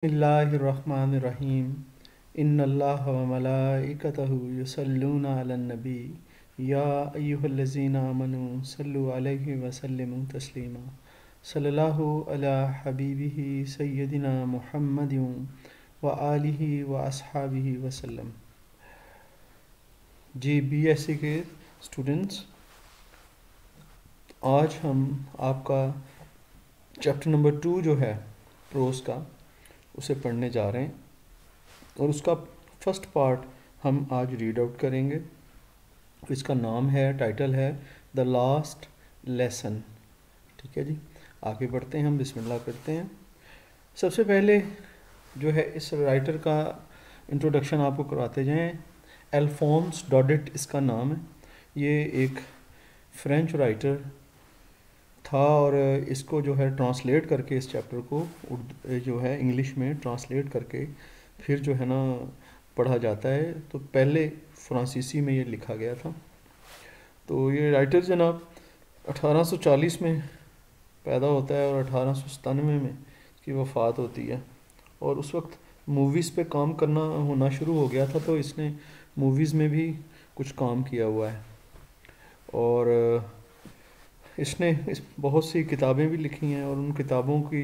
बिस्मिल्लाहिर्रहमानिर्रहीम इन्नल्लाह व मलाइकतहु युसल्लूना अलन नबी या अय्युहल्लज़ीना आमनू सल्लु अलैहि व सल्लिमू तस्लीमा सल्लल्लाहु अला हबीबिही सय्यदिना मुहम्मदिन व आलिहि व अस्हाबिहि वसल्लम। जी बीएससी के स्टूडेंट्स, आज हम आपका चैप्टर नंबर 2 जो है प्रोस का उसे पढ़ने जा रहे हैं और उसका फर्स्ट पार्ट हम आज रीड आउट करेंगे। इसका नाम है, टाइटल है द लास्ट लेसन। ठीक है जी, आगे बढ़ते हैं, हम बिस्मिल्लाह करते हैं। सबसे पहले जो है इस राइटर का इंट्रोडक्शन आपको करवाते जाएं। अल्फोंस डॉडेट इसका नाम है। ये एक फ्रेंच राइटर था और इसको जो है ट्रांसलेट करके इस चैप्टर को जो है इंग्लिश में ट्रांसलेट करके फिर जो है ना पढ़ा जाता है। तो पहले फ्रांसीसी में ये लिखा गया था। तो ये राइटर जनाब 1840 में पैदा होता है और 1897 में इसकी वफ़ात होती है। और उस वक्त मूवीज़ पे काम करना होना शुरू हो गया था, तो इसने मूवीज़ में भी कुछ काम किया हुआ है और इसने बहुत सी किताबें भी लिखी हैं और उन किताबों की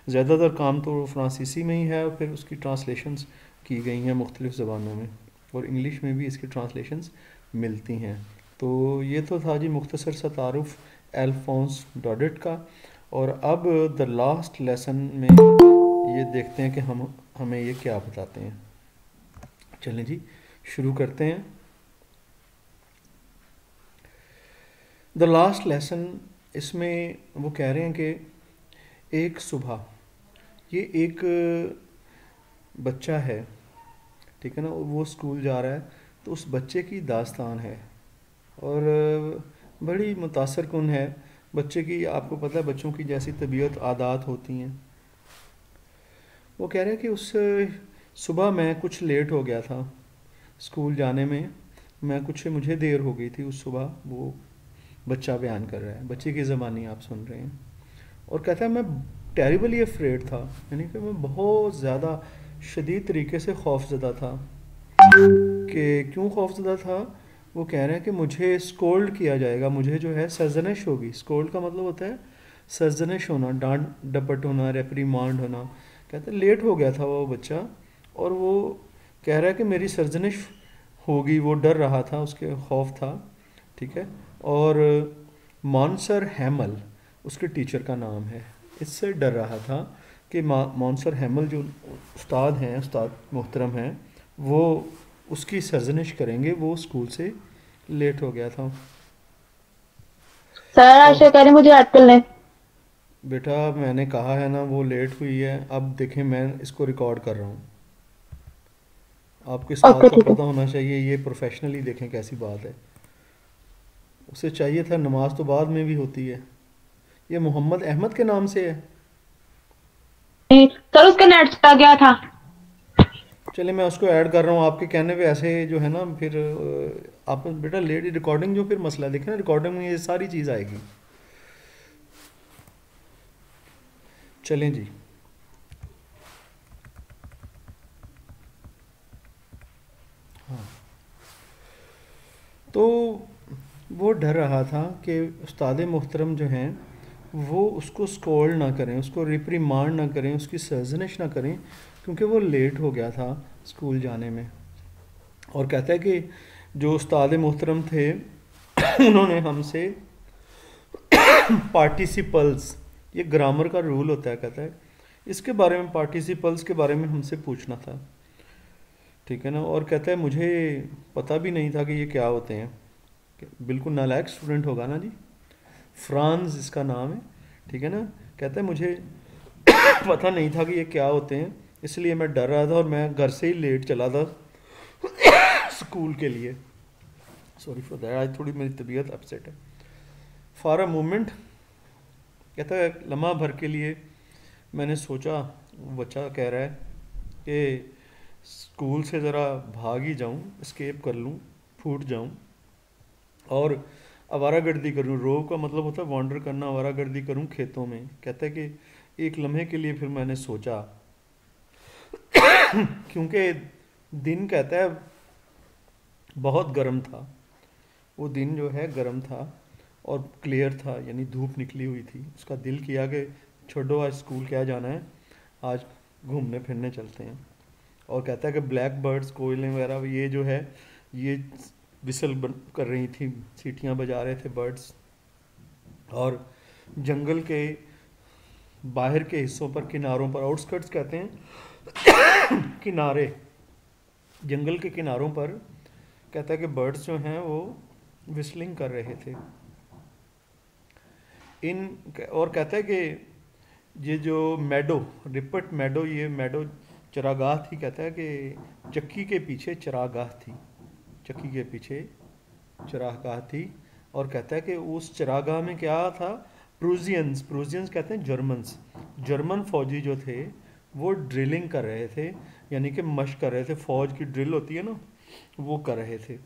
ज़्यादातर काम तो फ्रांसीसी में ही है और फिर उसकी ट्रांसलेशंस की गई हैं मुख्तलिफ़ ज़बानों में और इंग्लिश में भी इसकी ट्रांसलेशंस मिलती हैं। तो ये तो था जी मुख्तसर सा तारुफ अल्फोंस डॉडेट का। और अब द लास्ट लेसन में ये देखते हैं कि हमें ये क्या बताते हैं। चलें जी, शुरू करते हैं। द लास्ट लेसन, इसमें वो कह रहे हैं कि एक सुबह, ये एक बच्चा है, ठीक है ना, वो स्कूल जा रहा है। तो उस बच्चे की दास्तान है और बड़ी मुतासर कुन है। बच्चे की, आपको पता है बच्चों की जैसी तबीयत आदात होती हैं। वो कह रहे हैं कि उस सुबह मैं कुछ लेट हो गया था स्कूल जाने में, मुझे देर हो गई थी उस सुबह। वो बच्चा बयान कर रहा है, बच्चे की ज़बानी आप सुन रहे हैं। और कहता है मैं टेरिबली अफ्रेड था, यानी कि मैं बहुत ज़्यादा शदीद तरीके से खौफज़दा था। कि क्यों खौफज़दा था? वो कह रहे हैं कि मुझे स्कोल्ड किया जाएगा, मुझे जो है सरजनिश होगी। स्कोल्ड का मतलब होता है सरजनिश होना, डांट डपट होना, रेप्रीमांड होना। कहते हैं लेट हो गया था वो बच्चा और वो कह रहा है कि मेरी सरजनिश होगी, वो डर रहा था, उसके खौफ था। ठीक है। और मॉन्सर हैमल उसके टीचर का नाम है, इससे डर रहा था कि मॉन्सर हैमल जो उस्ताद हैं, उस्ताद मोहतरम हैं, वो उसकी सरजनिश करेंगे। वो स्कूल से लेट हो गया था। सर आशा करें मुझे आजकल नहीं। बेटा मैंने कहा है ना वो लेट हुई है। अब देखें, मैं इसको रिकॉर्ड कर रहा हूँ, आपके उस्ताद ओके को ठीक है। पता होना चाहिए। ये प्रोफेशनली देखें कैसी बात है। उसे चाहिए था, नमाज तो बाद में भी होती है। ये मोहम्मद अहमद के नाम से है। सर उसका नेट चला गया था। चलिए मैं उसको ऐड कर रहा हूँ आपके कहने पे। ऐसे जो है ना फिर आप बेटा लेडी रिकॉर्डिंग जो फिर मसला देखें ना, रिकॉर्डिंग में ये सारी चीज़ आएगी। चलें जी। हाँ, तो वो डर रहा था कि उस्ताद मोहतरम जो हैं वो उसको स्कोल्ड ना करें, उसको रिप्रीमांड ना करें, उसकी सर्जनिश ना करें, क्योंकि वो लेट हो गया था स्कूल जाने में। और कहता है कि जो उस्ताद मोहतरम थे उन्होंने हमसे पार्टिसिपल्स, ये ग्रामर का रूल होता है, कहता है इसके बारे में, पार्टिसिपल्स के बारे में हमसे पूछना था। ठीक है ना। और कहता है मुझे पता भी नहीं था कि ये क्या होते हैं। बिल्कुल नालायक स्टूडेंट होगा ना जी। फ्रांस इसका नाम है, ठीक है ना। कहता है मुझे पता नहीं था कि ये क्या होते हैं, इसलिए मैं डर रहा था और मैं घर से ही लेट चला था स्कूल के लिए। सॉरी फॉर दैट, आज थोड़ी मेरी तबीयत अपसेट है। फॉर अ मोमेंट, कहता है लम्हा भर के लिए मैंने सोचा, बच्चा कह रहा है, कि स्कूल से ज़रा भाग ही जाऊं, एस्केप कर लूं, फूट जाऊं और आवारागर्दी करूं। रोव का मतलब होता है वॉन्डर करना, आवारागर्दी करूं खेतों में। कहता है कि एक लम्हे के लिए फिर मैंने सोचा क्योंकि दिन कहता है बहुत गर्म था, वो दिन जो है गर्म था और क्लियर था, यानी धूप निकली हुई थी। उसका दिल किया कि छोड़ो आज स्कूल क्या जाना है, आज घूमने फिरने चलते हैं। और कहता है कि ब्लैक बर्ड्स, कोयलें वगैरह ये जो है ये विसल कर रही थी, सीटियाँ बजा रहे थे बर्ड्स। और जंगल के बाहर के हिस्सों पर, किनारों पर, आउटस्कर्ट्स कहते हैं, किनारे, जंगल के किनारों पर कहता है कि बर्ड्स जो हैं वो विस्लिंग कर रहे थे। इन और कहता है कि ये जो मेडो, रिपट मेडो, ये मेडो चरागाह थी। कहता है कि चक्की के पीछे चरागाह थी, चक्की के पीछे चरागाह थी। और कहता है कि उस चरागाह में क्या था, प्रूजियंस, प्रूजियंस कहते हैं जर्मन्स, जर्मन फौजी जो थे वो ड्रिलिंग कर रहे थे, यानी कि मशक कर रहे थे। फौज की ड्रिल होती है ना, वो कर रहे थे,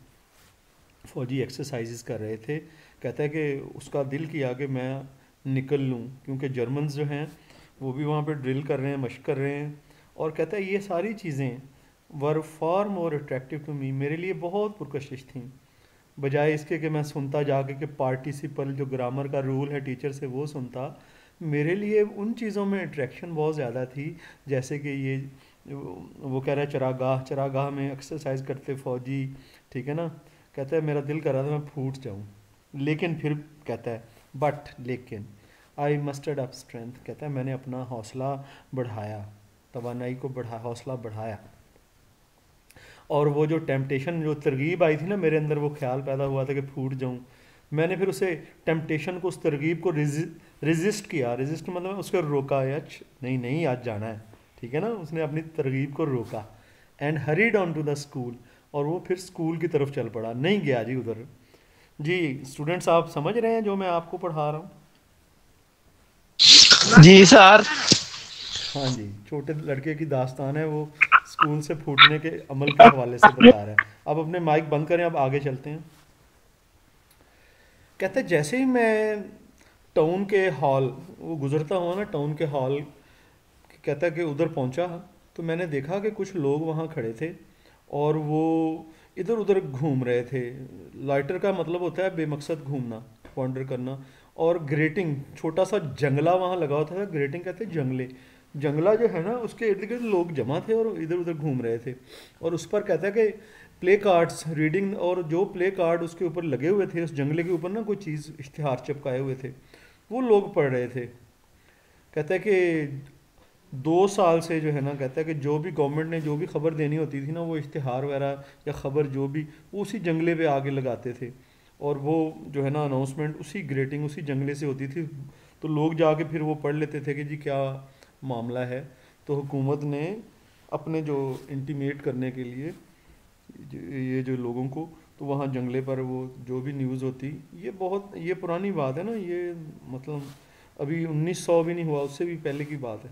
फौजी एक्सरसाइजेस कर रहे थे। कहता है कि उसका दिल किया कि मैं निकल लूँ, क्योंकि जर्मन्स जो हैं वो भी वहाँ पे ड्रिल कर रहे हैं, मशक कर रहे हैं। और कहता है ये सारी चीज़ें वर फार मोर अट्रैक्टिव टू मी, मेरे लिए बहुत पुरकशिश थी, बजाय इसके कि मैं सुनता जाके कि पार्टिसिपल जो ग्रामर का रूल है टीचर से वो सुनता। मेरे लिए उन चीज़ों में अट्रैक्शन बहुत ज़्यादा थी, जैसे कि ये वो कह रहा है चरागाह, चरागाह में एक्सरसाइज करते फौजी, ठीक है ना। कहता है मेरा दिल कर रहा था मैं फूट जाऊँ, लेकिन फिर कहता है बट लेकिन आई मस्टर्ड अप स्ट्रेंथ, कहता है मैंने अपना हौसला बढ़ाया, तवानाई को बढ़ा, हौसला बढ़ाया। और वो जो टेम्पटेशन, जो तरगीब आई थी ना मेरे अंदर, वो ख्याल पैदा हुआ था कि फूट जाऊं, मैंने फिर उसे टेम्पटेशन को, उस तरगीब को रेजिस्ट किया। रेजिस्ट मतलब उसको रोका, यार नहीं नहीं आज जाना है, ठीक है ना। उसने अपनी तरगीब को रोका। And hurried on to the school, और वो फिर स्कूल की तरफ चल पड़ा, नहीं गया जी उधर। जी स्टूडेंट्स, आप समझ रहे हैं जो मैं आपको पढ़ा रहा हूँ? जी सर। हाँ जी, छोटे लड़के की दास्तान है, वो स्कूल से फूटने के अमल के हवाले से बता रहा है। अब अपने माइक बंद करें, अब आगे चलते हैं। कहते हैं जैसे ही मैं टाउन के हॉल, वो गुजरता हुआ ना टाउन के हॉल, कहता है कि उधर पहुंचा, तो मैंने देखा कि कुछ लोग वहाँ खड़े थे और वो इधर उधर घूम रहे थे। लाइटर का मतलब होता है बेमकसद घूमना, वॉन्डर करना। और ग्रेटिंग, छोटा सा जंगला वहाँ लगा होता था, ग्रेटिंग कहते हैं जंगले, जंगला जो है ना उसके इर्द गिर्द लोग जमा थे और इधर उधर घूम रहे थे। और उस पर कहता है कि प्ले कार्ड्स रीडिंग, और जो प्ले कार्ड उसके ऊपर लगे हुए थे, उस जंगले के ऊपर ना कोई चीज़, इश्तिहार चिपकाए हुए थे, वो लोग पढ़ रहे थे। कहता है कि 2 साल से जो है ना, कहता है कि जो भी गवर्नमेंट ने जो भी खबर देनी होती थी ना, वो इश्तिहार वगैरह या खबर जो भी, वो उसी जंगले पे आगे लगाते थे। और वो जो है ना अनाउंसमेंट उसी ग्रेटिंग, उसी जंगले से होती थी। तो लोग जाके फिर वो पढ़ लेते थे कि जी क्या मामला है। तो हुकूमत ने अपने जो इंटीमेट करने के लिए ये जो लोगों को, तो वहाँ जंगले पर वो जो भी न्यूज़ होती, ये बहुत, ये पुरानी बात है ना, ये मतलब अभी 1900 भी नहीं हुआ, उससे भी पहले की बात है।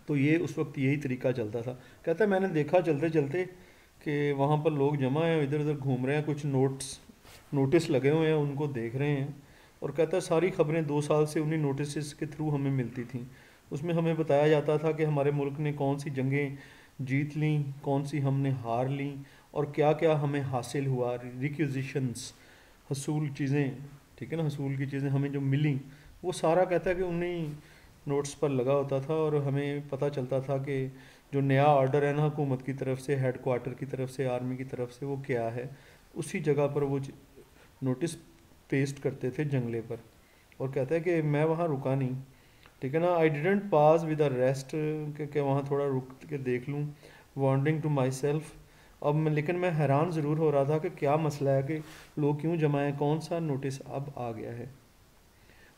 तो ये उस वक्त यही तरीका चलता था। कहता है मैंने देखा चलते चलते कि वहाँ पर लोग जमा हैं, इधर उधर घूम रहे हैं, कुछ नोटिस लगे हुए हैं, उनको देख रहे हैं। और कहता है सारी खबरें 2 साल से उन्हीं नोटिस के थ्रू हमें मिलती थी। उसमें हमें बताया जाता था कि हमारे मुल्क ने कौन सी जंगें जीत लीं, कौन सी हमने हार लीं, और क्या क्या हमें हासिल हुआ, रिक्विजिशंस, हसूल चीज़ें, ठीक है ना, हसूल की चीज़ें हमें जो मिली, वो सारा कहता है कि उन्हीं नोट्स पर लगा होता था। और हमें पता चलता था कि जो नया ऑर्डर है ना हुकूमत की तरफ से, हेड क्वार्टर की तरफ से, आर्मी की तरफ से, वो क्या है, उसी जगह पर वो नोटिस पेस्ट करते थे जंगले पर। और कहता है कि मैं वहाँ रुका नहीं, ठीक है ना, I didn't pass with the rest, कि वहाँ थोड़ा रुक के देख लूँ, वॉन्डिंग टू माई सेल्फ। अब मैं, लेकिन मैं हैरान ज़रूर हो रहा था कि क्या मसला है, कि लोग क्यों जमा हैं, कौन सा नोटिस अब आ गया है।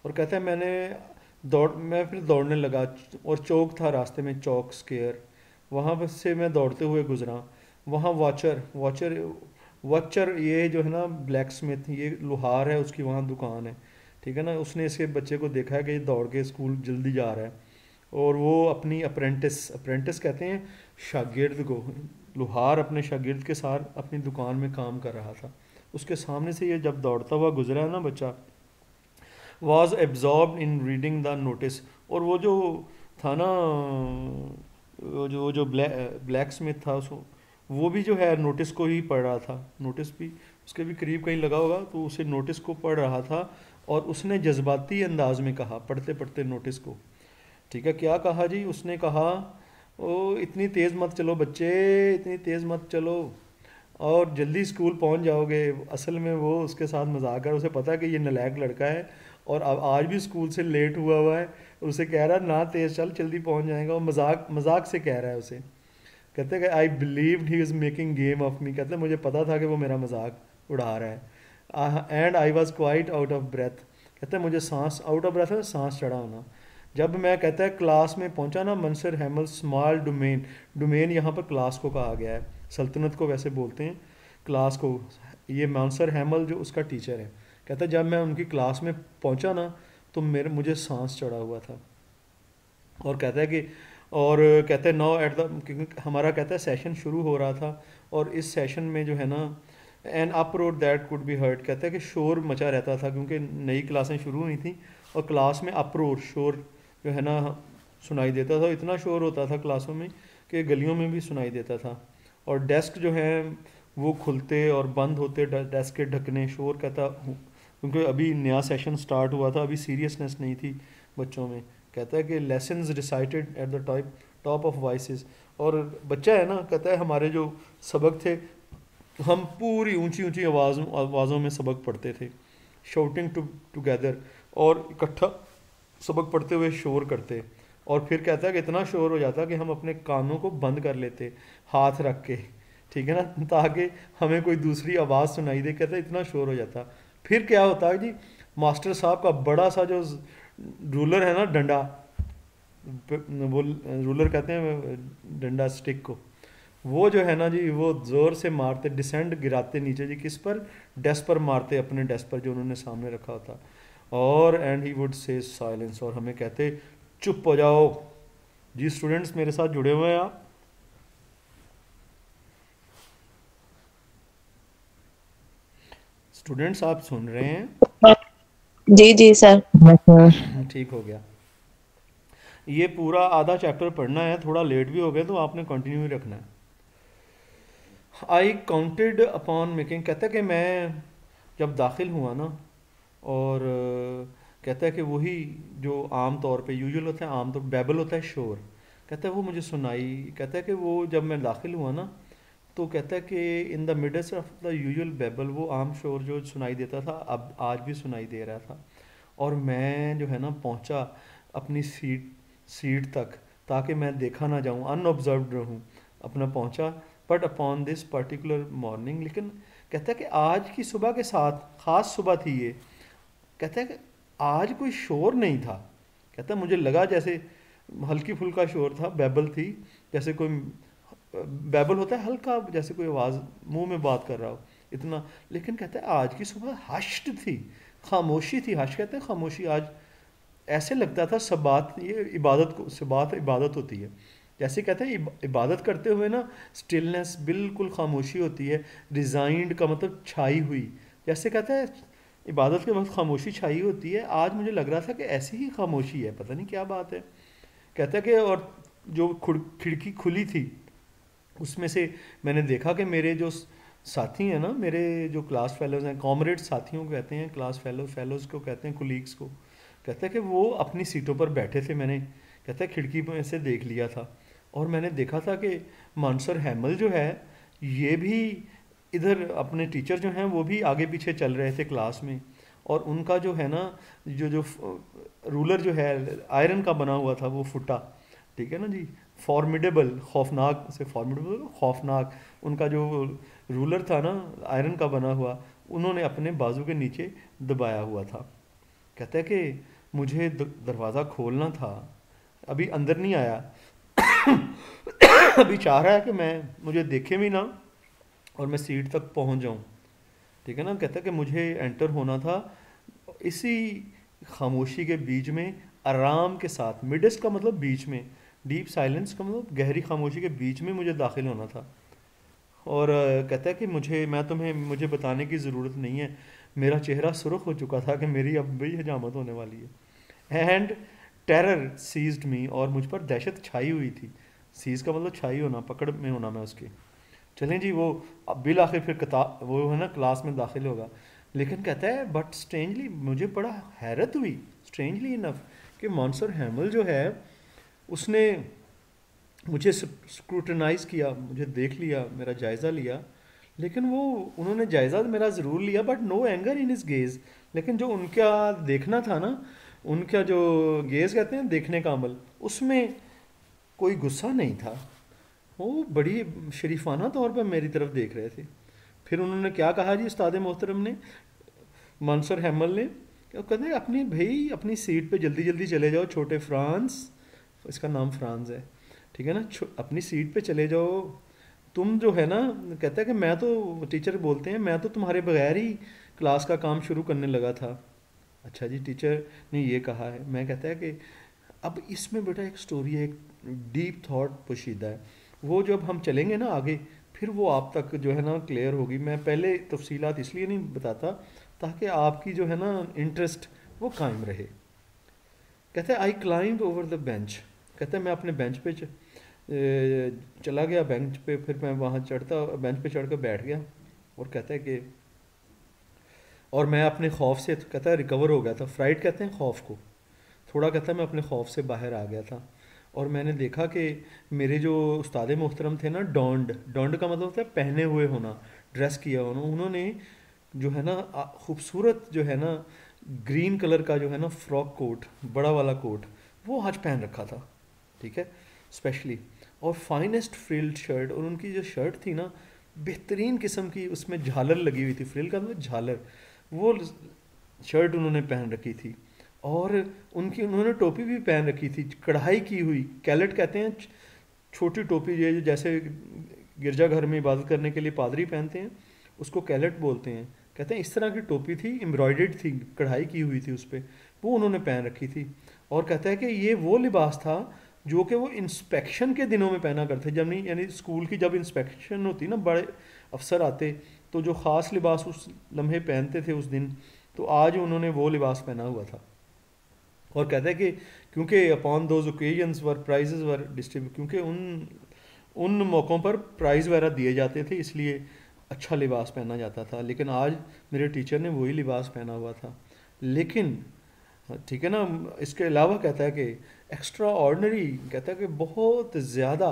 और कहता है मैं फिर दौड़ने लगा, और चौक था रास्ते में, चौक स्क्वायर, वहाँ पर से मैं दौड़ते हुए गुजरा। वहाँ वॉचर वॉचर वॉचर ये जो है ना ब्लैक स्मिथ, ये लोहार है, उसकी वहाँ दुकान है, ठीक है ना। उसने इसके बच्चे को देखा है कि ये दौड़ के स्कूल जल्दी जा रहा है, और वो अपनी अप्रेंटिस, अप्रेंटिस कहते हैं शागिर्द को, लोहार अपने शागिर्द के साथ अपनी दुकान में काम कर रहा था। उसके सामने से ये जब दौड़ता हुआ गुजरा है ना बच्चा, was absorb in reading the notice. और वो जो था ना वो जो ब्लैक स्मिथ था उसको, वो भी जो है नोटिस को ही पढ़ रहा था, नोटिस भी उसके भी करीब कहीं लगा होगा, तो उसे नोटिस को पढ़ रहा था। और उसने जज्बाती अंदाज में कहा पढ़ते पढ़ते नोटिस को, ठीक है, क्या कहा जी, उसने कहा, ओ इतनी तेज़ मत चलो बच्चे, इतनी तेज़ मत चलो, और जल्दी स्कूल पहुंच जाओगे। असल में वो उसके साथ मजाक कर, उसे पता है कि ये नालायक लड़का है और अब आज भी स्कूल से लेट हुआ हुआ है, उसे कह रहा है ना तेज़ चल, जल्दी पहुंच जाएगा, और मजाक मजाक से कह रहा है उसे। कहते हैं कि आई believed he is making game of me, कहते हैं मुझे पता था कि वो मेरा मजाक उड़ा रहा है। And I was quite out of breath, कहते हैं मुझे सांस आउट ऑफ ब्रेथ है, सांस चढ़ा होना। जब मैं, कहता है, क्लास में पहुंचा ना, मंसर हैमल स्मॉल डोमेन, डोमेन यहाँ पर क्लास को कहा गया है, सल्तनत को वैसे बोलते हैं, क्लास को। ये मंसर हैमल जो उसका टीचर है, कहता है जब मैं उनकी क्लास में पहुंचा ना, तो मेरे मुझे सांस चढ़ा हुआ था। और कहता है कि, और कहते हैं नाउ एट द, क्योंकि हमारा, कहता है, सेशन शुरू हो रहा था, और इस सेशन में जो है ना, an uproar that could be heard, कहता है कि शोर मचा रहता था क्योंकि नई क्लासें शुरू हुई थी, और क्लास में अप्रोर शोर जो है ना सुनाई देता था, इतना शोर होता था क्लासों में कि गलियों में भी सुनाई देता था। और डेस्क जो है वो खुलते और बंद होते, डेस्क के ढकने, शोर, कहता क्योंकि अभी नया सेशन स्टार्ट हुआ था, अभी सीरियसनेस नहीं थी बच्चों में। कहता है कि lessons recited at the top top of voices, और बच्चा है ना, कहता है हमारे जो सबक थे, हम पूरी ऊंची ऊंची आवाज़ों में सबक पढ़ते थे, शाउटिंग टुगेदर, और इकट्ठा सबक पढ़ते हुए शोर करते। और फिर कहता है कि इतना शोर हो जाता कि हम अपने कानों को बंद कर लेते हाथ रख के, ठीक है ना, ताकि हमें कोई दूसरी आवाज़ सुनाई दे। कहता है इतना शोर हो जाता। फिर क्या होता है जी, मास्टर साहब का बड़ा सा जो रूलर है ना, डंडा, वो रूलर कहते हैं डंडा स्टिक को, वो जो है ना जी, वो ज़ोर से मारते, डिसेंड गिराते नीचे जी, किस पर, डेस्क पर मारते, अपने डेस्क पर जो उन्होंने सामने रखा होता। और and he would say silence, और हमें कहते चुप हो जाओ। जी स्टूडेंट्स मेरे साथ जुड़े हुए हैं आप? स्टूडेंट्स आप सुन रहे हैं? जी जी सर। ठीक हो गया। ये पूरा आधा चैप्टर पढ़ना है, थोड़ा लेट भी हो गए तो आपने कंटिन्यू ही रखना है। आई काउंटेड अपॉन मेकिंग, कहता है कि मैं जब दाखिल हुआ ना, और कहता है कि वही जो आम तौर पे यूजुअल होता है, आम तौर बैबल होता है, शोर, कहता है वो मुझे सुनाई। कहता है कि वो जब मैं दाखिल हुआ ना, तो कहता है कि in the midst of the usual babble, वो आम शोर जो सुनाई देता था, अब आज भी सुनाई दे रहा था। और मैं जो है ना पहुंचा अपनी सीट तक, ताकि मैं देखा ना जाऊं, अनऑब्जर्व्ड रहूं, अपना पहुंचा। But upon this particular morning, लेकिन कहता है कि आज की सुबह के साथ, ख़ास सुबह थी ये, कहता है कि आज कोई शोर नहीं था। कहता है मुझे लगा जैसे हल्की फुल्का शोर था, बैबल थी, जैसे कोई बैबल होता है हल्का, जैसे कोई आवाज़ मुंह में बात कर रहा हो, इतना। लेकिन कहता है आज की सुबह हश्ट थी, खामोशी थी। हश कहते हैं खामोशी। आज ऐसे लगता था सबात, ये इबादत को, सबात इबादत होती है, जैसे कहते हैं इबादत करते हुए ना, स्टिलनेस, बिल्कुल खामोशी होती है। रिजाइंड का मतलब छाई हुई, जैसे कहते हैं इबादत के वक्त खामोशी छाई होती है, आज मुझे लग रहा था कि ऐसी ही खामोशी है, पता नहीं क्या बात है। कहता है कि और जो खिड़की खुली थी, उसमें से मैंने देखा कि मेरे जो साथी हैं ना, मेरे जो क्लास फेलोज़ हैं, कॉमरेड साथियों को कहते हैं, क्लास फेलोज़ को कहते हैं, कुलीग्स को, कहता है कि वो अपनी सीटों पर बैठे थे। मैंने, कहता है, खिड़की में से देख लिया था, और मैंने देखा था कि मानसर हैमल जो है, ये भी इधर, अपने टीचर जो हैं वो भी आगे पीछे चल रहे थे क्लास में। और उनका जो है ना, जो जो रूलर जो है आयरन का बना हुआ था, वो फुटा, ठीक है ना जी, फॉर्मिडेबल, खौफनाक से फॉर्मिडेबल, खौफनाक, उनका जो रूलर था ना आयरन का बना हुआ, उन्होंने अपने बाजू के नीचे दबाया हुआ था। कहता है कि मुझे दरवाज़ा खोलना था, अभी अंदर नहीं आया, अभी चाह रहा है कि मैं, मुझे देखे भी ना और मैं सीट तक पहुंच जाऊं, ठीक है ना। कहता है कि मुझे एंटर होना था इसी खामोशी के बीच में, आराम के साथ, मिडस्ट का मतलब बीच में, डीप साइलेंस का मतलब गहरी खामोशी के बीच में मुझे दाखिल होना था। और कहता है कि मुझे बताने की ज़रूरत नहीं है, मेरा चेहरा सुर्ख हो चुका था कि मेरी अब भी हजामत होने वाली है। एंड टेरर सीज्ड मी, और मुझ पर दहशत छाई हुई थी, सीज का मतलब छाई होना, पकड़ में होना मैं उसकी। चलें जी, वो अब बिल आखिर फिर किताब वो है ना क्लास में दाखिल होगा। लेकिन कहता है बट स्ट्रेंजली, मुझे बड़ा हैरत हुई स्ट्रेंजली इनफ कि मॉन्सर हैमल जो है उसने मुझे स्क्रूटनाइज किया, मुझे देख लिया, मेरा जायज़ा लिया। लेकिन वो उन्होंने जायज़ा मेरा ज़रूर लिया but no anger in his gaze. लेकिन जो उनका देखना था ना, उनका जो गेज़ कहते हैं देखने का अमल, उसमें कोई गुस्सा नहीं था। वो बड़ी शरीफाना तौर पर मेरी तरफ देख रहे थे। फिर उन्होंने क्या कहा जी उस्ताद मोहतरम ने, मानसर हैमल ने, क्या कहते हैं अपनी भाई अपनी सीट पे जल्दी जल्दी चले जाओ छोटे फ्रांस, इसका नाम फ्रांस है, ठीक है ना, अपनी सीट पे चले जाओ। तुम जो है ना, कहता है कि मैं तो, टीचर बोलते हैं मैं तो तुम्हारे बगैर ही क्लास का काम शुरू करने लगा था। अच्छा जी, टीचर ने ये कहा है। मैं कहता है कि अब इसमें बेटा एक स्टोरी है, एक डीप थॉट पोशीदा है। वो जब हम चलेंगे ना आगे, फिर वो आप तक जो है ना क्लियर होगी। मैं पहले तफसीलात इसलिए नहीं बताता ताकि आपकी जो है ना इंटरेस्ट वो कायम रहे। कहते हैं आई क्लाइंब ओवर द बेंच, कहते हैं मैं अपने बेंच पे चला गया बेंच पे, फिर मैं वहाँ चढ़ता बेंच पे चढ़ कर बैठ गया। और कहता है कि और मैं अपने खौफ से, कहता है रिकवर हो गया था, फ्राइड कहते हैं खौफ को, थोड़ा कहता है मैं अपने खौफ से बाहर आ गया था। और मैंने देखा कि मेरे जो उस्ताद मोहतरम थे ना, डॉन्ड, डॉन्ड का मतलब होता है पहने हुए होना, ड्रेस किया होना, उन्होंने जो है ना खूबसूरत जो है ना ग्रीन कलर का जो है ना फ्रॉक कोट, बड़ा वाला कोट, वो आज पहन रखा था, ठीक है, स्पेशली। और फाइनेस्ट फ्रिल्ड शर्ट, और उनकी जो शर्ट थी ना बेहतरीन किस्म की, उसमें झालर लगी हुई थी, फ्रिल का मतलब झालर, वो शर्ट उन्होंने पहन रखी थी। और उनकी उन्होंने टोपी भी पहन रखी थी, कढ़ाई की हुई, कैलेट कहते हैं छोटी टोपी, ये जैसे गिरजाघर में इबादत करने के लिए पादरी पहनते हैं, उसको कैलेट बोलते हैं। कहते हैं इस तरह की टोपी थी, एम्ब्रॉयडर्ड थी, कढ़ाई की हुई थी उस पर, वो उन्होंने पहन रखी थी। और कहता है कि ये वो लिबास था जो कि वो इंस्पेक्शन के दिनों में पहना करते, जब नहीं यानी स्कूल की जब इंस्पेक्शन होती ना, बड़े अफसर आते तो जो ख़ास लिबास उस लम्हे पहनते थे उस दिन, तो आज उन्होंने वो लिबास पहना हुआ था। और कहते हैं कि क्योंकि upon those occasions where prizes were distribute, क्योंकि उन उन मौक़ों पर प्राइज़ वगैरह दिए जाते थे, इसलिए अच्छा लिबास पहना जाता था। लेकिन आज मेरे टीचर ने वही लिबास पहना हुआ था। लेकिन ठीक है ना, इसके अलावा कहता है कि एक्स्ट्रा ऑर्डनरी, कहता है कि बहुत ज़्यादा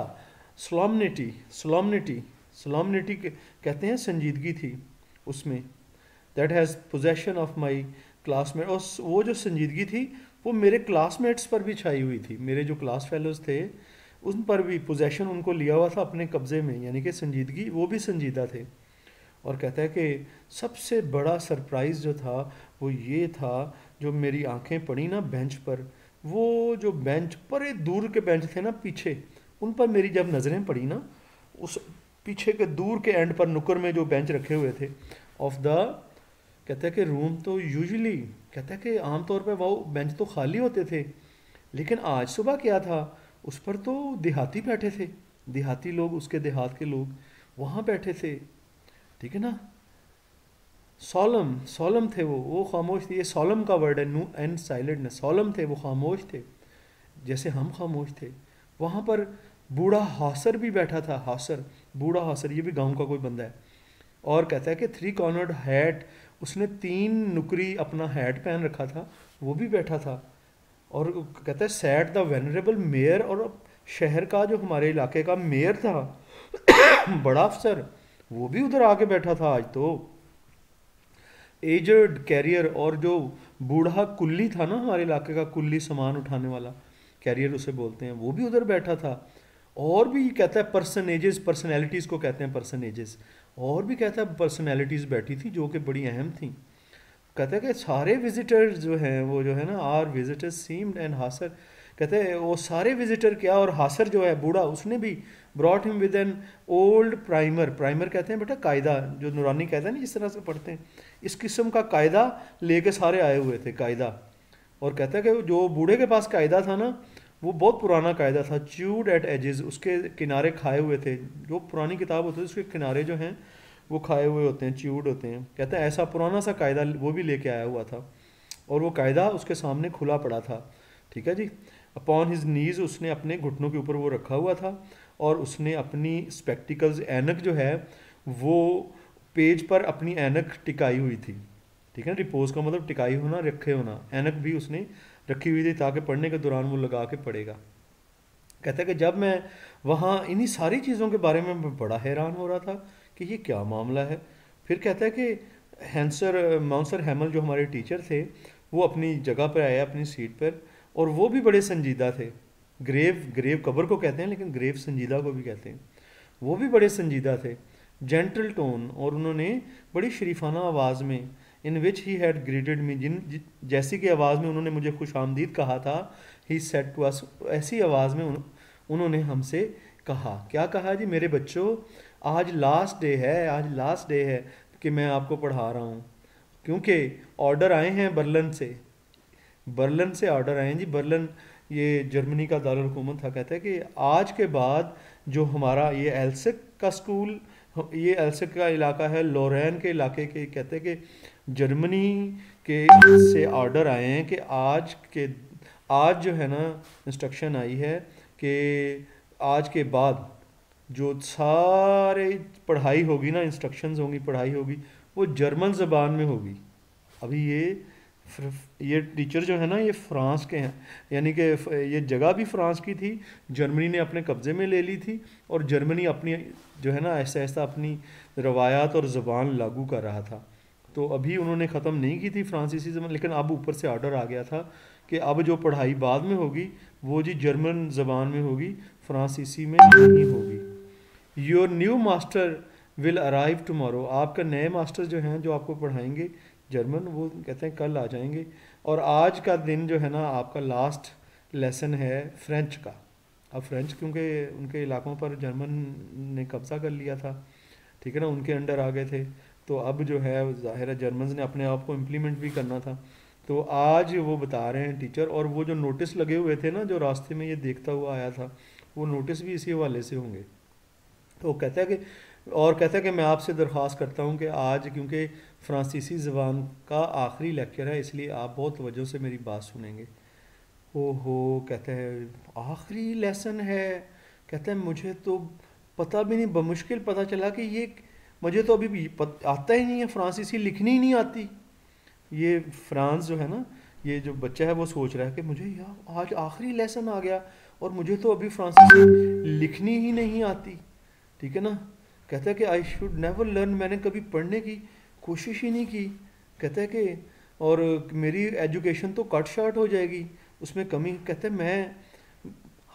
सोलमनिटी, सोलमनिटी सोलमनिटी कहते हैं संजीदगी थी उसमें, that has possession of my classmate. और वो जो संजीदगी थी वो मेरे क्लासमेट्स पर भी छाई हुई थी, मेरे जो क्लास फेलोज़ थे उन पर भी पोजेशन उनको लिया हुआ था अपने कब्ज़े में, यानी कि संजीदगी, वो भी संजीदा थे। और कहता है कि सबसे बड़ा सरप्राइज़ जो था वो ये था, जो मेरी आंखें पड़ी ना बेंच पर, वो जो बेंच पर दूर के बेंच थे ना पीछे, उन पर मेरी जब नज़रें पड़ी ना, उस पीछे के दूर के एंड पर नुक्कर में जो बेंच रखे हुए थे ऑफ द, कहता है कि रूम, तो यूजुअली कहता है कि आमतौर पर वो बेंच तो खाली होते थे, लेकिन आज सुबह क्या था, उस पर तो देहाती बैठे थे, देहाती लोग, उसके देहात के लोग वहाँ बैठे थे, ठीक है ना। सॉलम, सॉलम थे वो खामोश थे, ये सॉलम का वर्ड है, नो एंड साइलेंट, सॉलम थे, वो खामोश थे जैसे हम खामोश थे। वहाँ पर बूढ़ा हासर भी बैठा था, हासर, बूढ़ा हासर, ये भी गांव का कोई बंदा है। और कहता है कि 3 कॉर्नर्ड हैट, उसने 3 नुकरी अपना हैट पहन रखा था, वो भी बैठा था। और कहता है सैट द वेनरेबल मेयर, और शहर का जो हमारे इलाके का मेयर था बड़ा अफसर, वो भी उधर आके बैठा था आज तो। एजड कैरियर, और जो बूढ़ा कुल्ली था ना हमारे इलाके का, कुल्ली सामान उठाने वाला, कैरियर उसे बोलते हैं, वो भी उधर बैठा था। और भी कहता है पर्सनेजेस, पर्सनैलिटीज़ को कहते हैं पर्सनेजेस, और भी कहता है पर्सनैलिटीज़ बैठी थी जो कि बड़ी अहम थी। कहता है कि सारे विजिटर्स जो हैं वो जो है ना, आर विजिटर्स सीम्ड एंड हासर, कहते हैं वो सारे विजिटर क्या, और हासर जो है बूढ़ा, उसने भी brought him with an old primer, primer कहते हैं बेटा कायदा, जो नूरानी कायदा नहीं जिस तरह से पढ़ते हैं, इस किस्म का कायदा लेके सारे आए हुए थे, कायदा। और कहता है कि जो बूढ़े के पास कायदा था ना, वो बहुत पुराना कायदा था, च्यूड एट एजेस, उसके किनारे खाए हुए थे, जो पुरानी किताब होती है उसके किनारे जो हैं वो खाए हुए होते हैं, च्यूड होते हैं। कहता है ऐसा पुराना सा कायदा वो भी लेके आया हुआ था, और वो कायदा उसके सामने खुला पड़ा था, ठीक है जी। अपॉन हिज नीज, उसने अपने घुटनों के ऊपर वो रखा हुआ था और उसने अपनी स्पेक्टिकल्स, ऐनक जो है वो पेज पर अपनी ऐनक टिकाई हुई थी। ठीक है, रिपोज का मतलब टिकाई होना, रखे होना। ऐनक भी उसने रखी हुई थी ताकि पढ़ने के दौरान वो लगा के पढ़ेगा। कहता है कि जब मैं वहाँ इन्हीं सारी चीज़ों के बारे में मैं बड़ा हैरान हो रहा था कि ये क्या मामला है। फिर कहता है कि माउंसर हैमल जो हमारे टीचर थे, वो अपनी जगह पर आए, अपनी सीट पर, और वो भी बड़े संजीदा थे। ग्रेव ग्रेव कब्र को कहते हैं, लेकिन ग्रेव संजीदा को भी कहते हैं। वो भी बड़े संजीदा थे। जेंटल टोन, और उन्होंने बड़ी शरीफाना आवाज़ में, इन विच ही हैड ग्रीटेड मी, जैसी की आवाज़ में उन्होंने मुझे खुश आमदीद कहा था, ही सेड टू अस, ऐसी आवाज़ में उन्होंने हमसे कहा। क्या कहा जी? मेरे बच्चों, आज लास्ट डे है, आज लास्ट डे है कि मैं आपको पढ़ा रहा हूँ, क्योंकि ऑर्डर आए हैं बर्लिन से। बर्लिन से ऑर्डर आए हैं जी। बर्लिन ये जर्मनी का दारुल हुकूमत था। कहता है कि आज के बाद जो हमारा ये एल्सिक का स्कूल, ये एल्सिक का इलाका है लोरेन के इलाके के, कहते हैं कि जर्मनी के से ऑर्डर आए हैं कि आज जो है ना इंस्ट्रक्शन आई है कि आज के बाद जो सारे पढ़ाई होगी ना, इंस्ट्रक्शंस होंगी, पढ़ाई होगी, वो जर्मन ज़बान में होगी। अभी ये टीचर जो है ना, ये फ्रांस के हैं, यानी कि ये जगह भी फ्रांस की थी, जर्मनी ने अपने कब्ज़े में ले ली थी, और जर्मनी अपनी जो है ना ऐसा ऐसा अपनी रवायात और ज़बान लागू कर रहा था। तो अभी उन्होंने ख़त्म नहीं की थी फ्रांसीसी ज़बान, लेकिन अब ऊपर से ऑर्डर आ गया था कि अब जो पढ़ाई बाद में होगी वो जी जर्मन ज़बान में होगी, फ्रांसीसी में नहीं होगी। Your new master will arrive tomorrow, आपका नए मास्टर जो हैं जो आपको पढ़ाएंगे जर्मन, वो कहते हैं कल आ जाएंगे। और आज का दिन जो है ना आपका लास्ट लेसन है फ्रेंच का। अब फ्रेंच क्योंकि उनके इलाकों पर जर्मन ने कब्ज़ा कर लिया था, ठीक है ना, उनके अंडर आ गए थे, तो अब जो है ज़ाहिर है जर्मन ने अपने आप को इम्प्लीमेंट भी करना था। तो आज वो बता रहे हैं टीचर, और वो जो नोटिस लगे हुए थे ना, जो रास्ते में ये देखता हुआ आया था, वो नोटिस भी इसी हवाले से होंगे। तो कहता है कि, और कहता है कि मैं आपसे दरख्वास्त करता हूँ कि आज क्योंकि फ़्रांसीसी ज़बान का आखिरी लेक्चर है, इसलिए आप बहुत तवज्जो से मेरी बात सुनेंगे। ओहो, कहते हैं आखिरी लेसन है। कहते हैं मुझे तो पता भी नहीं, बमुश्किल पता चला कि ये, मुझे तो अभी भी आता ही नहीं है, फ्रांसीसी लिखनी ही नहीं आती। ये फ्रांस जो है ना, ये जो बच्चा है वो सोच रहा है कि मुझे यार आज आखिरी लेसन आ गया और मुझे तो अभी फ्रांसीसी लिखनी ही नहीं आती। ठीक है ना। कहता है कि आई शुड नेवर लर्न, मैंने कभी पढ़ने की कोशिश ही नहीं की। कहता है कि और मेरी एजुकेशन तो कट शार्ट हो जाएगी, उसमें कमी। कहते हैं मैं,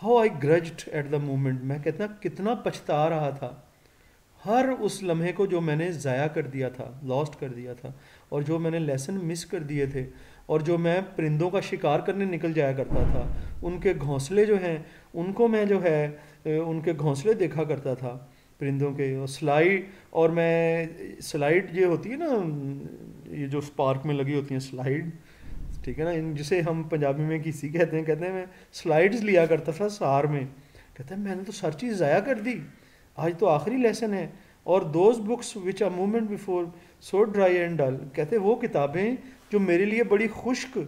how I grudged at the moment, मैं कहता कितना पछता रहा था हर उस लम्हे को जो मैंने ज़ाया कर दिया था, लॉस्ट कर दिया था, और जो मैंने लेसन मिस कर दिए थे, और जो मैं परिंदों का शिकार करने निकल जाया करता था, उनके घोंसले जो हैं उनको मैं जो है उनके घोंसले देखा करता था परिंदों के, और स्लाइड, और मैं स्लाइड ये होती है ना, ये जो पार्क में लगी होती हैं स्लाइड, ठीक है ना, इन जिसे हम पंजाबी में घीसी कहते हैं मैं स्लाइड्स लिया करता था सार में। कहते हैं मैंने तो हर चीज़ ज़ाया कर दी, आज तो आखिरी लेसन है। और those books which are movement before so dry and dull, कहते वो किताबें जो मेरे लिए बड़ी खुश्क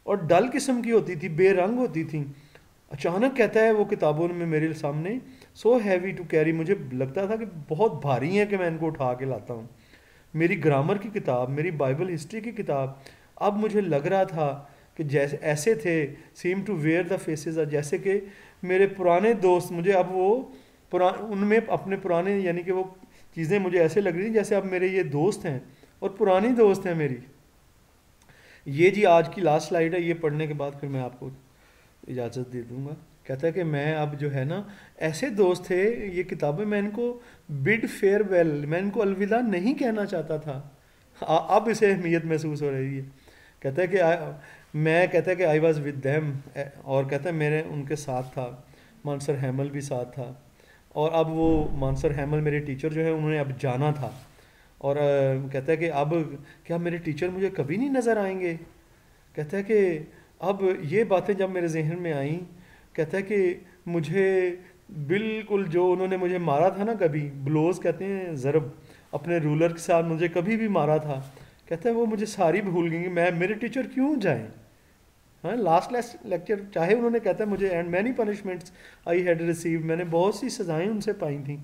और डल किस्म की होती थी, बेरंग होती थी, अचानक कहता है वो किताबों में मेरे सामने सो हैवी टू कैरी, मुझे लगता था कि बहुत भारी है कि मैं इनको उठा के लाता हूँ। मेरी ग्रामर की किताब, मेरी बाइबल हिस्ट्री की किताब, अब मुझे लग रहा था कि जैसे ऐसे थे, seem to wear the faces, जैसे कि मेरे पुराने दोस्त मुझे अब वो उनमें अपने पुराने, यानी कि वो चीज़ें मुझे ऐसे लग रही जैसे अब मेरे ये दोस्त हैं और पुरानी दोस्त हैं मेरी। ये जी आज की लास्ट स्लाइड है, ये पढ़ने के बाद फिर मैं आपको इजाज़त दे दूँगा। कहता है कि मैं अब जो है ना, ऐसे दोस्त थे ये किताबें, मैं इनको बिड फेयरवेल, मैं इनको अलविदा नहीं कहना चाहता था, अब इसे अहमियत महसूस हो रही है। कहता है कि मैं, कहता है कि आई वॉज विद दैम, और कहता है मेरे उनके साथ था, मानसर हैमल भी साथ था, और अब वो मानसर हैमल मेरे टीचर जो है उन्होंने अब जाना था, और कहता है कि अब क्या मेरे टीचर मुझे कभी नहीं नज़र आएंगे। कहता है कि अब ये बातें जब मेरे जहन में आई, कहता है कि मुझे बिल्कुल जो उन्होंने मुझे मारा था ना कभी, ब्लोज कहते हैं ज़रब, अपने रूलर के साथ मुझे कभी भी मारा था, कहता है वो मुझे सारी भूल गई, मैं, मेरे टीचर क्यों जाएं, हाँ, लास्ट लेक्चर चाहे उन्होंने कहता है मुझे and many punishments I had receive, मैंने बहुत सी सज़ाएं उनसे पाई थी,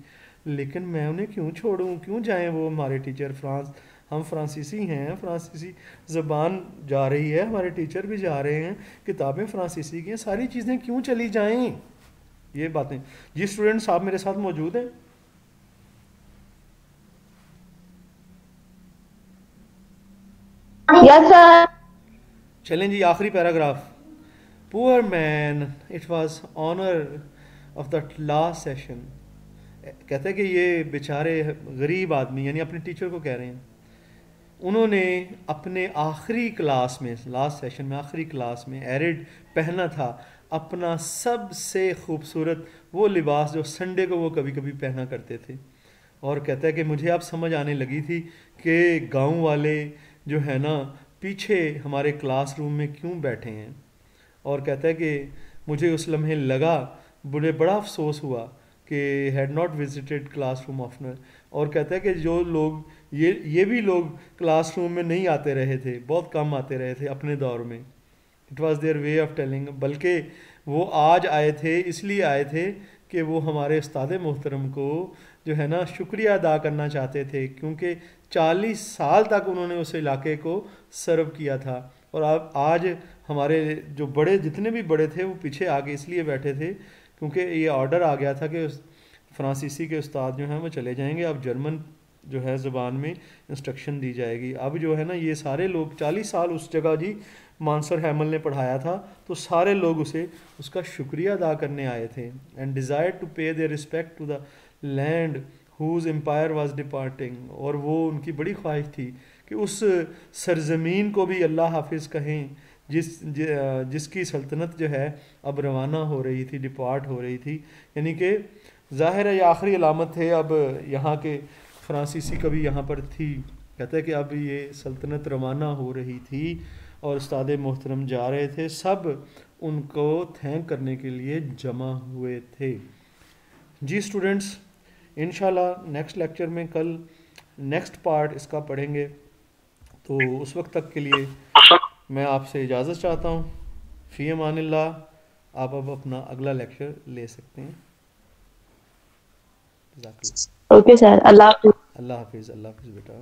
लेकिन मैं उन्हें क्यों छोड़ूं, क्यों जाएं वो हमारे टीचर फ्रांस, हम फ्रांसीसी हैं, फ्रांसीसी ज़बान जा रही है, हमारे टीचर भी जा रहे हैं, किताबें फ्रांसीसी की हैं, सारी चीज़ें क्यों चली जाएं। ये बातें, जी स्टूडेंट्स आप मेरे साथ मौजूद हैं? Yes sir. चलें जी, आखिरी paragraph. Poor man, it was honour of the last session. कहते हैं कि ये बेचारे गरीब आदमी, यानी अपने टीचर को कह रहे हैं, उन्होंने अपने आखिरी क्लास में, लास्ट सेशन में, आखिरी क्लास में एरिड पहना था अपना सबसे खूबसूरत वो लिबास जो संडे को वो कभी कभी पहना करते थे। और कहता है कि मुझे अब समझ आने लगी थी कि गांव वाले जो है ना पीछे हमारे क्लासरूम में क्यों बैठे हैं। और कहता है कि मुझे उस लम्हे लगा, मुझे बड़ा अफसोस हुआ कि हैड नॉट विजिटेड क्लासरूम ऑफनर। और कहता है कि जो लोग ये भी लोग क्लासरूम में नहीं आते रहे थे, बहुत कम आते रहे थे अपने दौर में, it was their way of telling, बल्कि वो आज आए थे, इसलिए आए थे कि वो हमारे उस्ताद मोहतरम को जो है ना शुक्रिया अदा करना चाहते थे, क्योंकि 40 साल तक उन्होंने उस इलाके को सर्व किया था। और अब आज हमारे जो बड़े, जितने भी बड़े थे वो पीछे आगे इसलिए बैठे थे क्योंकि ये ऑर्डर आ गया था कि फ्रांसीसी के उस्ताद जो हैं वो चले जाएंगे, अब जर्मन जो है ज़बान में इंस्ट्रक्शन दी जाएगी। अब जो है ना ये सारे लोग 40 साल उस जगह जी मानसर हैमल ने पढ़ाया था, तो सारे लोग उसे उसका शुक्रिया अदा करने आए थे। And desire to pay their respect to the land whose empire was departing, और वो उनकी बड़ी ख्वाहिश थी कि उस सरजमीन को भी अल्लाह हाफिज़ कहें जिसकी सल्तनत जो है अब रवाना हो रही थी, डिपार्ट हो रही थी। यानी कि ज़ाहिर है ये आखिरी अलामत थे, अब यहाँ के फ्रांसीसी कभी यहाँ पर थी। कहते हैं कि अब ये सल्तनत रवाना हो रही थी और उस्ताद मोहतरम जा रहे थे, सब उनको थैंक करने के लिए जमा हुए थे। जी स्टूडेंट्स, इंशाल्लाह नेक्स्ट लेक्चर में कल नेक्स्ट पार्ट इसका पढ़ेंगे, तो उस वक्त तक के लिए मैं आपसे इजाज़त चाहता हूँ। फ़ी अमानिल्लाह। आप अब अपना अगला लेक्चर ले सकते हैं। ओके सर, अल्लाह हाफिज़। अल्लाह हाफिज़। अल्लाह हाफिज़ बेटा।